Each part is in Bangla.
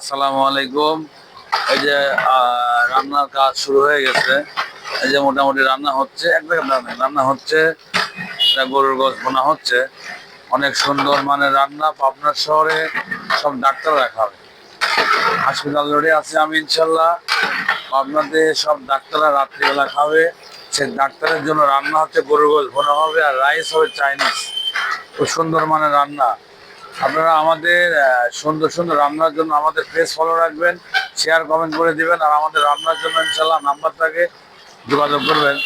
আসসালামু আলাইকুম। এই যে রান্নার কাজ শুরু হয়ে গেছে। এই যে মোটামুটি রান্না হচ্ছে, এক জায়গায় রান্না হচ্ছে, গরুর গোশত বোনা হচ্ছে। অনেক সুন্দর মানে রান্না। পাবনা শহরে সব ডাক্তাররা খাবে। হাসপাতাল রোডে আছে আমি ইনশাল্লাহ। পাবনাতে সব ডাক্তাররা রাত্রিবেলা খাবে। সে ডাক্তারের জন্য রান্না হচ্ছে, গরুর গোশত বোনা হবে আর রাইস হবে চাইনিজ। খুব সুন্দর মানে রান্না। আপনারা আমাদের সুন্দর সুন্দর রান্নার জন্য আমাদের পেজ ফলো রাখবেন, শেয়ার কমেন্ট করে দিবেন। আর আমাদের রান্নার জন্য ইনশাল্লাহ নাম্বারটাকে যোগাযোগ করবেন।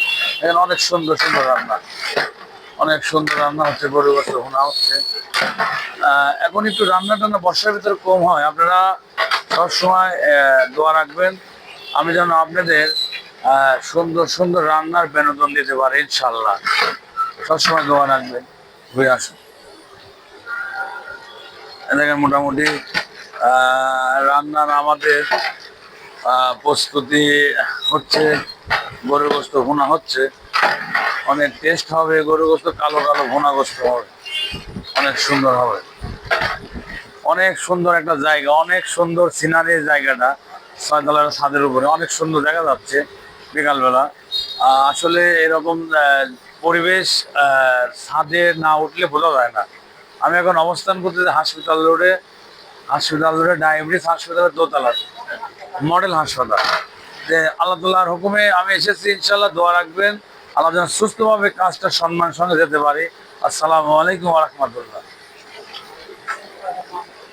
এখানে অনেক সুন্দর সুন্দর রান্না, অনেক সুন্দর রান্না হচ্ছে, গরুর গোশত ভুনা হচ্ছে। এখন একটু রান্না টান্না বর্ষার ভিতরে কম হয়। আপনারা সবসময় দোয়া রাখবেন আমি যেন আপনাদের সুন্দর সুন্দর রান্নার বিনোদন দিতে পারি ইনশাল্লাহ। সবসময় দোয়া রাখবেন। ঘুরে আসুন। দেখেন মোটামুটি রান্নার আমাদের প্রস্তুতি হচ্ছে। গরুর গোশত ভুনা হচ্ছে, অনেক টেস্ট হবে। গরুর গোশত কালো কালো ভুনা গোশত হবে, অনেক সুন্দর হবে। অনেক সুন্দর একটা জায়গা, অনেক সুন্দর সিনারির জায়গাটা। ছয়তলার ছাদের উপরে অনেক সুন্দর দেখা যাচ্ছে বিকালবেলা। আসলে এরকম পরিবেশ ছাদে না উঠলে বোঝা যায় না। আমি এখন অবস্থান করতেছি হাসপাতাল রোডে ডায়াবেটিস হাসপাতালের দোতলা, মডেল হাসপাতাল। যে আল্লাহ তাআলার হুকুমে আমি এসেছি, ইনশাল্লাহ দোয়া রাখবেন আল্লাহ যেন সুস্থভাবে কাজটা সম্মানের সঙ্গে যেতে পারি। আসসালামু আলাইকুম ওয়া রাহমাতুল্লাহ।